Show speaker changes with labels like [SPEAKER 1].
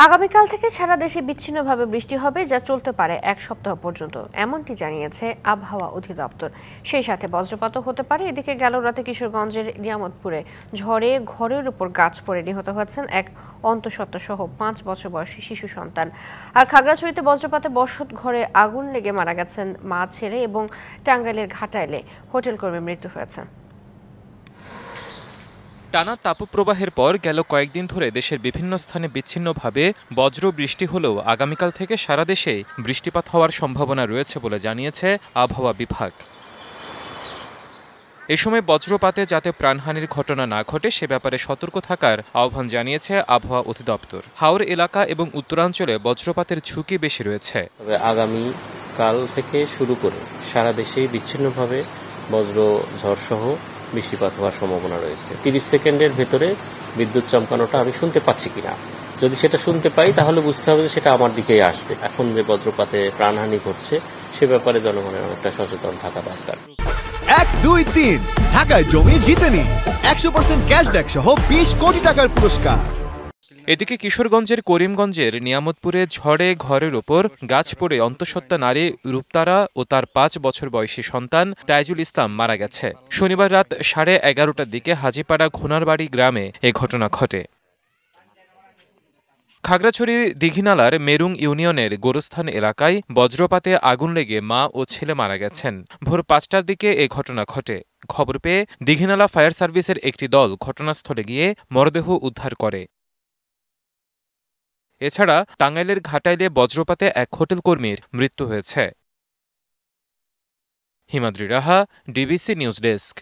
[SPEAKER 1] আগামীকাল থেকে সারা দেশে বিচ্ছিন্নভাবে বৃষ্টি হবে, যা চলতে পারে এক সপ্তাহ পর্যন্ত, এমনটি জানিয়েছে আবহাওয়া অধিদপ্তর। সেই সাথে বজ্রপাতও হতে পারে। এদিকে গেল রাতে কিশোরগঞ্জের নিয়ামতপুরে ঝড়ে ঘরের উপর গাছ পড়ে নিহত হয়েছেন এক অন্তঃসত্ত্বা সহ 5 বছর বয়সী শিশু সন্তান। আর খাগড়াছড়িতে বজ্রপাতে বসত ঘরে আগুন লেগে মারা গেছেন মা ছেলে, এবং টাঙ্গাইলের ঘাটাইলে হোটেল কর্মীর মৃত্যু হয়েছে।
[SPEAKER 2] টানা তাপপ্রবাহের পর গেল কয়েকদিন ধরে দেশের বিভিন্ন স্থানে বিচ্ছিন্নভাবে বজ্র বৃষ্টি হলেও আগামীকাল থেকে সারা দেশে বৃষ্টিপাত হওয়ার সম্ভাবনা রয়েছে বলে জানিয়েছে আবহাওয়া বিভাগ। এ সময় বজ্রপাতে যাতে প্রাণহানির ঘটনা না ঘটে সে ব্যাপারে সতর্ক থাকার আহ্বান জানিয়েছে আবহাওয়া অধিদপ্তর। হাওর এলাকা এবং উত্তরাঞ্চলে বজ্রপাতের ঝুঁকি বেশি রয়েছে।
[SPEAKER 3] তবে আগামী কাল থেকে শুরু করে সারা দেশেই বিচ্ছিন্নভাবে বজ্র ঝড়সহ বৃষ্টিপাত হওয়ার সম্ভাবনা রয়েছে। 30 সেকেন্ডের ভেতরে বিদ্যুৎ চমকানোটা আমি শুনতে পাচ্ছি কিনা। যদি সেটা শুনতে পাই তাহলে বুঝতে হবে যে সেটা আমার দিকেই আসবে। এখন যে বজ্রপাতে প্রাণহানি ঘটছে সে ব্যাপারে জনগণের অনেকটা সচেতন থাকা দরকার।
[SPEAKER 4] 1, 2, 3 ঢাকায় জমি জিতে নিন 100% ক্যাশব্যাক সহ 20 কোটি টাকার পুরস্কার।
[SPEAKER 2] এদিকে কিশোরগঞ্জের করিমগঞ্জের নিয়ামতপুরে ঝড়ে ঘরের ওপর গাছ পড়ে অন্তঃসত্ত্বা নারী রূপতারা ও তার 5 বছর বয়সী সন্তান তাইজুল ইসলাম মারা গেছে। শনিবার রাত 11:30টার দিকে হাজিপাড়া ঘোনারবাড়ি গ্রামে এ ঘটনা ঘটে। খাগড়াছড়ি দীঘিনালার মেরুং ইউনিয়নের গোরস্থান এলাকায় বজ্রপাতে আগুন লেগে মা ও ছেলে মারা গেছেন। ভোর 5টার দিকে এ ঘটনা ঘটে। খবর পেয়ে দীঘিনালা ফায়ার সার্ভিসের একটি দল ঘটনাস্থলে গিয়ে মরদেহ উদ্ধার করে। এছাড়া টাঙ্গাইলের ঘাটাইলে বজ্রপাতে এক হোটেল কর্মীর মৃত্যু হয়েছে। হিমাদ্রি রাহা, ডিবিসি নিউজ ডেস্ক।